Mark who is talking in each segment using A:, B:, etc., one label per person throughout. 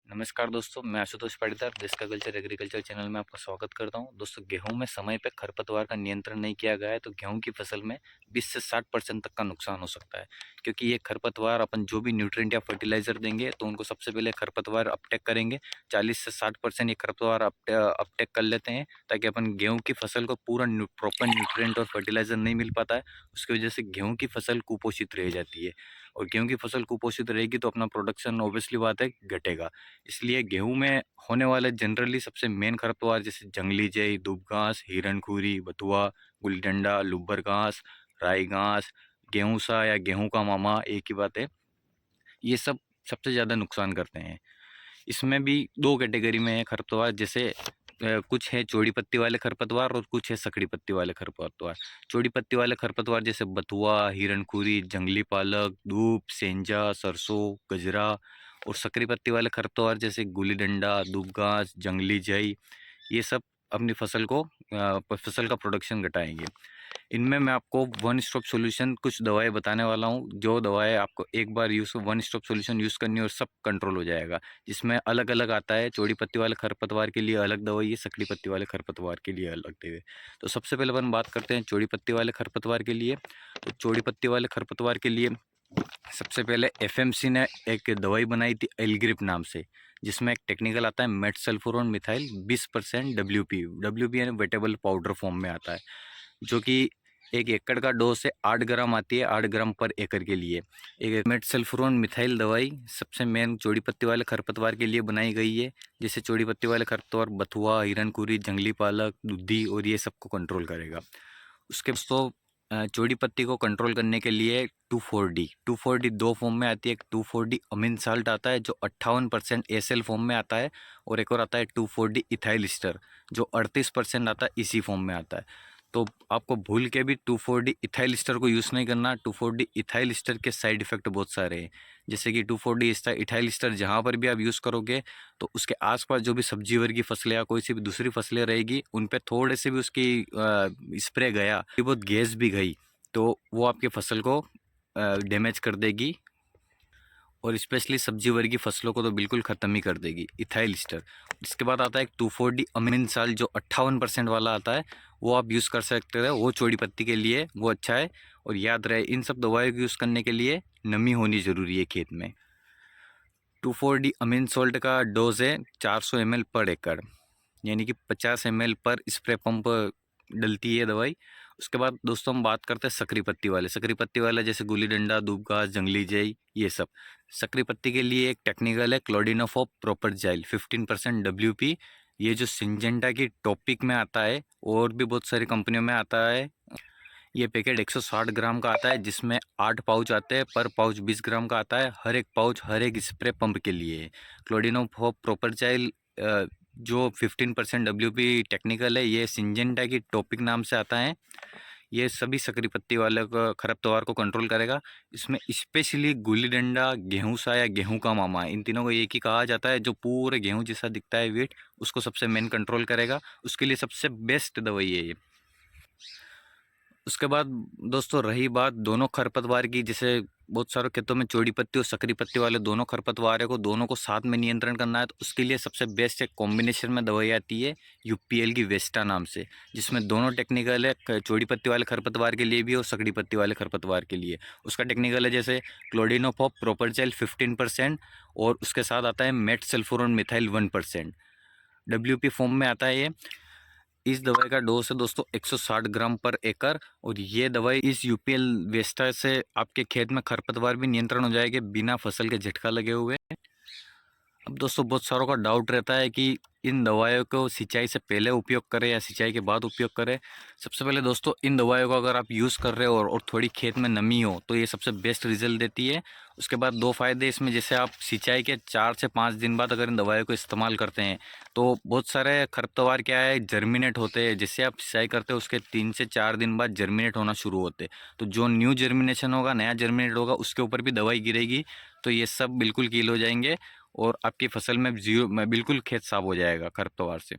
A: नमस्कार दोस्तों, मैं आशुतोष पाटीदार देश का कल्चर एग्रीकल्चर चैनल में आपका स्वागत करता हूं। दोस्तों, गेहूं में समय पे खरपतवार का नियंत्रण नहीं किया गया है तो गेहूं की फसल में 20 से 60% तक का नुकसान हो सकता है। क्योंकि ये खरपतवार अपन जो भी न्यूट्रिएंट या फर्टिलाइजर देंगे तो उनको सबसे पहले खरपतवार अपटेक करेंगे। 40 से 60% ये खरपतवार अपटेक कर लेते हैं ताकि अपन गेहूँ की फसल को पूरा प्रॉपर न्यूट्रिएंट और फर्टिलाइजर नहीं मिल पाता है। उसकी वजह से गेहूँ की फसल कुपोषित रह जाती है और गेहूँ की फसल कुपोषित रहेगी तो अपना प्रोडक्शन ऑब्वियसली बात है घटेगा। इसलिए गेहूँ में होने वाले जनरली सबसे मेन खरपतवार जैसे जंगली जई, दूबघास, हिरणखूरी, बथुआ, गुल्ली डंडा, लुब्बर घास, राई घास, गेहूँसा या गेहूँ का मामा एक ही बात है। ये सब सबसे ज़्यादा नुकसान करते हैं। इसमें भी 2 कैटेगरी में है खरपतवार, जैसे कुछ है चौड़ी पत्ती वाले खरपतवार और कुछ है सकड़ी पत्ती वाले खरपतवार। चौड़ी पत्ती वाले खरपतवार जैसे बथुआ, हिरणखूरी, जंगली पालक, दूब, सेंजा, सरसों, गजरा और सकरी पत्ती वाले खरपतवार जैसे गुल्ली डंडा, दूबघास, जंगली जई, ये सब अपनी फसल का प्रोडक्शन घटाएँगे। इनमें मैं आपको वन स्टॉप सॉल्यूशन कुछ दवाएँ बताने वाला हूँ, जो दवाएँ आपको एक बार वन स्टॉप सॉल्यूशन यूज़ करनी है और सब कंट्रोल हो जाएगा। जिसमें अलग-अलग आता है, चौड़ी पत्ती वाले खरपतवार के लिए अलग दवाई है, सकड़ी पत्ती वाले खरपतवार के लिए अलग दवाई है। तो सबसे पहले अपन बात करते हैं चौड़ी पत्ती वाले खरपतवार के लिए। तो चौड़ी पत्ती वाले खरपतवार के लिए सबसे पहले एफएमसी ने एक दवाई बनाई थी एल्ग्रिप नाम से, जिसमें एक टेक्निकल आता है मेटसल्फोन मिथाइल 20% डब्ल्यूपी। डब्ल्यूपी यानी वेटेबल पाउडर फॉर्म में आता है, जो कि 1 एकड़ का डोज से 8 ग्राम आती है, 8 ग्राम पर एकड़ के लिए। एक मेटसल्फोन मिथाइल दवाई सबसे मेन चौड़ी पत्ती वाले खरपतवार के लिए बनाई गई है। जैसे चौड़ी पत्ती वाले खरपतवार बथुआ, हिरणकुरी, जंगली पालक, दुधी और ये सबको कंट्रोल करेगा। उसके दोस्तों चौड़ी पत्ती को कंट्रोल करने के लिए 2,4-D 2,4-D 2 फॉर्म में आती है। एक 2,4-D अमीन साल्ट आता है जो 58% एसएल फॉर्म में आता है, और एक और आता है 2,4-D इथाइल ईस्टर जो 38% आता है, इसी फॉर्म में आता है। तो आपको भूल के भी 2,4-D इथाइल ईस्टर को यूज़ नहीं करना। 2,4-D इथाइल ईस्टर के साइड इफेक्ट बहुत सारे हैं, जैसे कि 2,4-D इथाइल ईस्टर जहाँ पर भी आप यूज़ करोगे तो उसके आसपास जो भी सब्जी वर्गीय फसलें या कोई सी भी दूसरी फसलें रहेगी उन पे थोड़े से भी उसकी स्प्रे गया, थोड़ी बहुत गैस भी गई, तो वो आपकी फसल को डैमेज कर देगी और स्पेशली सब्जी वर्गीय फसलों को तो बिल्कुल ख़त्म ही कर देगी इथाइल ईस्टर। इसके बाद आता है एक 2,4-D अमीन साल जो 58% वाला आता है, वो आप यूज़ कर सकते हो, वो चौड़ी पत्ती के लिए वो अच्छा है। और याद रहे इन सब दवाइयों को यूज़ करने के लिए नमी होनी ज़रूरी है खेत में। 2,4-D अमीन सॉल्ट का डोज है 400 ml पर एकड़, यानी कि 50 ml पर स्प्रे पंप डलती है दवाई। उसके बाद दोस्तों हम बात करते हैं सकरी पत्ती वाले। सकरी पत्ती वाले जैसे गुल्ली डंडा, दूबघास, जंगली जई, ये सब। सकरी पत्ती के लिए एक टेक्निकल है क्लोडिनोफॉप प्रोपरजाइल 15% डब्ल्यूपी। ये जो सिंजेंटा की टॉपिक में आता है और भी बहुत सारी कंपनियों में आता है। ये पैकेट 160 ग्राम का आता है, जिसमें 8 पाउच आते हैं, पर पाउच 20 ग्राम का आता है। हर एक पाउच हर एक स्प्रे पंप के लिए है। क्लोडिनोफॉप प्रोपरजाइल जो 15% डब्ल्यूपी टेक्निकल है, ये सिंजेंटा की टॉपिक नाम से आता है। ये सभी सकरी पत्ती वाले को खरपतवार को कंट्रोल करेगा। इसमें स्पेशली गुल्ली डंडा, गेहूँ सा या गेहूँ का मामा, इन तीनों को एक ही कहा जाता है। जो पूरे गेहूँ जैसा दिखता है वेट, उसको सबसे मेन कंट्रोल करेगा। उसके लिए सबसे बेस्ट दवाई है ये। उसके बाद दोस्तों रही बात दोनों खरपतवार की, जैसे बहुत सारे खेतों में चौड़ी पत्ती और सकरी पत्ती वाले दोनों खरपतवार को दोनों को साथ में नियंत्रण करना है, तो उसके लिए सबसे बेस्ट एक कॉम्बिनेशन में दवाई आती है यूपीएल की वेस्टा नाम से, जिसमें दोनों टेक्निकल है, चौड़ी पत्ती वाले खरपतवार के लिए भी और सकड़ी पत्ती वाले खरपतवार के लिए। उसका टेक्निकल है जैसे क्लोडिनोफॉप प्रोपरजेल 15% और उसके साथ आता है metsulfuron methyl 1%, WP form में आता है ये। इस दवाई का डोज है दोस्तों 160 ग्राम पर एकड़, और ये दवाई इस यूपीएल वेस्टा से आपके खेत में खरपतवार भी नियंत्रण हो जाएगा बिना फसल के झटका लगे हुए। अब दोस्तों बहुत सारों का डाउट रहता है कि इन दवाइयों को सिंचाई से पहले उपयोग करें या सिंचाई के बाद उपयोग करें। सबसे पहले दोस्तों इन दवाइयों को अगर आप यूज़ कर रहे हो और थोड़ी खेत में नमी हो तो ये सबसे बेस्ट रिजल्ट देती है। उसके बाद 2 फ़ायदे इसमें, जैसे आप सिंचाई के 4 से 5 दिन बाद अगर इन दवाइयों को इस्तेमाल करते हैं तो बहुत सारे खरपतवार क्या है जर्मिनेट होते हैं। जैसे आप सिंचाई करते हो उसके 3 से 4 दिन बाद जर्मिनेट होना शुरू होते हैं, तो जो न्यू जर्मिनेशन होगा, नया जर्मिनेट होगा, उसके ऊपर भी दवाई गिरेगी तो ये सब बिल्कुल कील हो जाएंगे और आपकी फसल में बिल्कुल खेत साफ हो जाएगा खरपतवार से।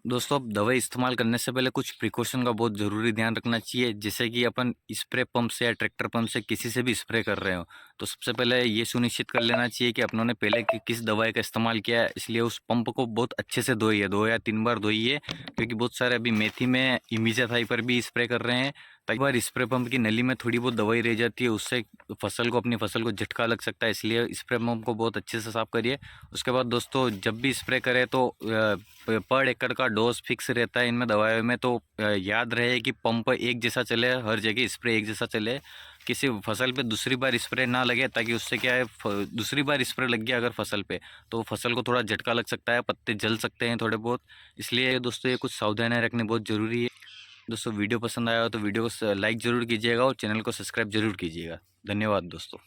A: दोस्तों अब दवाई इस्तेमाल करने से पहले कुछ प्रिकॉशन का बहुत ज़रूरी ध्यान रखना चाहिए, जैसे कि अपन स्प्रे पंप से या ट्रैक्टर पंप से किसी से भी स्प्रे कर रहे हो तो सबसे पहले ये सुनिश्चित कर लेना चाहिए कि अपनों ने पहले किस दवाई का इस्तेमाल किया है, इसलिए उस पंप को बहुत अच्छे से धोइए, 2 या 3 बार धोइए, क्योंकि बहुत सारे अभी मेथी में इमिजाथाई पर भी स्प्रे कर रहे हैं। कई बार स्प्रे पंप की नली में थोड़ी बहुत दवाई रह जाती है, उससे अपनी फसल को झटका लग सकता है, इसलिए स्प्रे पंप को बहुत अच्छे से साफ करिए। उसके बाद दोस्तों जब भी स्प्रे करें तो पर एकड़ का डोज फिक्स रहता है इनमें दवाइयों में, तो याद रहे कि पंप एक जैसा चले, हर जगह स्प्रे एक जैसा चले, किसी फसल पे दूसरी बार स्प्रे ना लगे, ताकि उससे क्या है दूसरी बार स्प्रे लग गया अगर फसल पे तो फसल को थोड़ा झटका लग सकता है, पत्ते जल सकते हैं थोड़े बहुत। इसलिए दोस्तों ये कुछ सावधानियां रखनी बहुत ज़रूरी है। दोस्तों वीडियो पसंद आया हो तो वीडियो को लाइक ज़रूर कीजिएगा और चैनल को सब्सक्राइब जरूर कीजिएगा। धन्यवाद दोस्तों।